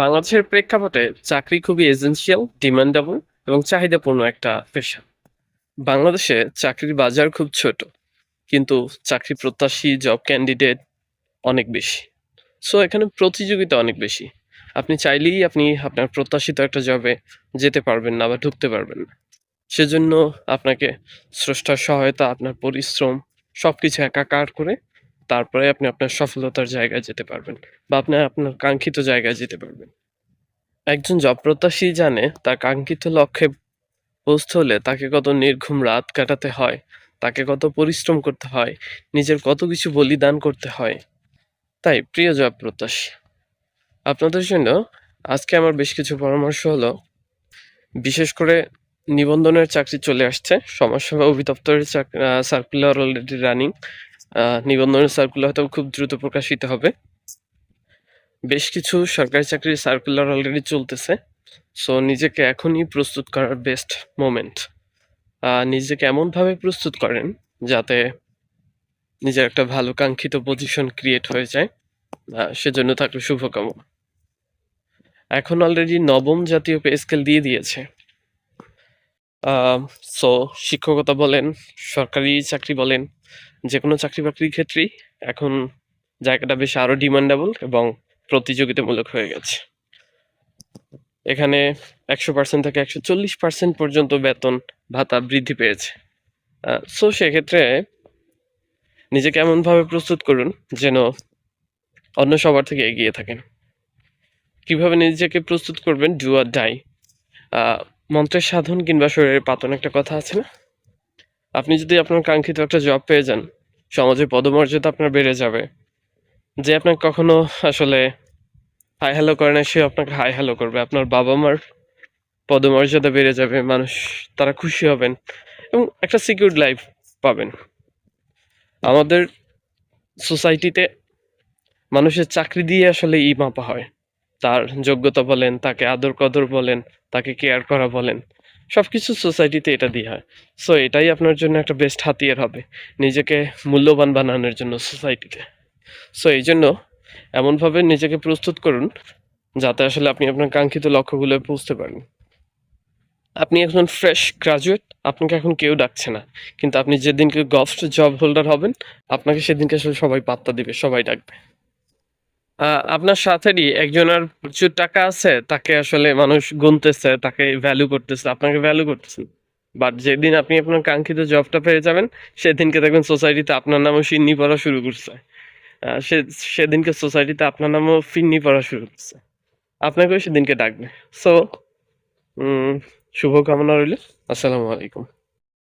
বাংলাদেশের প্রেক্ষাপটে চাকরি খুবই এসেনশিয়াল, ডিমান্ডেবল এবং চাহিদাপূর্ণ একটা পেশা। বাংলাদেশে চাকরির বাজার খুব ছোট, কিন্তু চাকরি প্রত্যাশী জব ক্যান্ডিডেট অনেক বেশি। সো এখানে প্রতিযোগিতা অনেক বেশি। আপনি চাইলেই আপনি আপনার প্রত্যাশিত একটা জবে যেতে পারবেন না বা ঢুকতে পারবেন না। সেজন্য আপনাকে স্রষ্টার সহায়তা, আপনার পরিশ্রম সবকিছু একাকার করে তারপরে আপনি আপনার সফলতার জায়গায় যেতে পারবেন বা আপনি আপনার কাঙ্ক্ষিত জায়গায় যেতে পারবেন। একজন জব প্রত্যাশী জানে তার কাঙ্ক্ষিত লক্ষ্যে পৌঁছতে হলে তাকে কত নির্ঘুম রাত কাটাতে হয়, তাকে কত পরিশ্রম করতে হয়, নিজের কত কিছু বলিদান করতে হয়। তাই প্রিয় জব প্রত্যাশী, আপনাদের জন্য আজকে আমার বেশ কিছু পরামর্শ হলো। বিশেষ করে নিবন্ধনের চাকরি চলে আসছে, সমাজসেবা অধিদপ্তরের সার্কুলার অলরেডি রানিং। নিবন্ধনের সার্কুলার হয়তো খুব দ্রুত প্রকাশিত হবে। বেশ কিছু সরকারি চাকরির সার্কুলার অলরেডি চলতেছে। সো নিজেকে এখনই প্রস্তুত করার বেস্ট মোমেন্ট। নিজেকে এমনভাবে প্রস্তুত করেন যাতে নিজের একটা ভালো কাঙ্ক্ষিত পজিশন ক্রিয়েট হয়ে যায়। সেজন্য থাকলে শুভকামনা। এখন অলরেডি নবম জাতীয় পে স্কেল দিয়ে দিয়েছে। সো শিক্ষকতা বলেন, সরকারি চাকরি বলেন, যে কোনো চাকরি বাকরির ক্ষেত্রেই এখন জায়গাটা বেশ আরও ডিমান্ডেবল এবং প্রতিযোগিতামূলক হয়ে গেছে। এখানে 100% থেকে 140% পর্যন্ত বেতন ভাতা বৃদ্ধি পেয়েছে। সো সেক্ষেত্রে নিজেকে এমনভাবে প্রস্তুত করুন যেন অন্য সবার থেকে এগিয়ে থাকেন। কিভাবে নিজেকে প্রস্তুত করবেন? Do R die. মন্ত্রের সাধন কিংবা শরীরের পাতন একটা কথা আছে না? আপনি যদি আপনার কাঙ্ক্ষিত একটা জব পেয়ে যান, সমাজে পদমর্যাদা আপনার বেড়ে যাবে। যে আপনাকে কখনো আসলে হাই হ্যালো করে না, সে আপনাকে হাই হ্যালো করবে। আপনার বাবা মার পদমর্যাদা বেড়ে যাবে, মানুষ তারা খুশি হবেন এবং একটা সিকিউরড লাইফ পাবেন। আমাদের সোসাইটিতে মানুষের চাকরি দিয়ে আসলে মাপা হয়। তার যোগ্যতা বলেন, তাকে আদর কদর বলেন, তাকে কেয়ার করা বলেন, সবকিছু সোসাইটিতে এটা দিয়ে হয়। সো এটাই আপনার জন্য একটা বেস্ট হাতিয়ার হবে নিজেকে মূল্যবান বানানোর জন্য সোসাইটিতে। সো এই জন্য এমনভাবে নিজেকে প্রস্তুত করুন যাতে আসলে আপনি আপনার কাঙ্ক্ষিত লক্ষ্যগুলো পৌঁছতে পারেন। আপনি এখন ফ্রেশ গ্রাজুয়েট, আপনাকে এখন কেউ ডাকছে না, কিন্তু আপনি যেদিনকে গভর্নমেন্ট জব হোল্ডার হবেন, আপনাকে সেদিনকে আসলে সবাই পাত্তা দিবে, সবাই ডাকবে। আপনার সাথেরই একজনের প্রচুর টাকা আছে, তাকে আসলে মানুষ গুনতেছে, তাকে ভ্যালু করতেছে, আপনাকে ভ্যালু করতেছেন। বাট যেদিন আপনি আপনার কাঙ্ক্ষিত জবটা পেয়ে যাবেন, সেদিনকে দেখবেন সোসাইটিতে আপনার নামও সিন্নি পড়া শুরু করছে। সেদিনকে সোসাইটিতে আপনার নামও ফিন্নি পড়া শুরু করছে, আপনাকেও সেদিনকে ডাকবে। সো শুভকামনা রইল। আসসালামু আলাইকুম।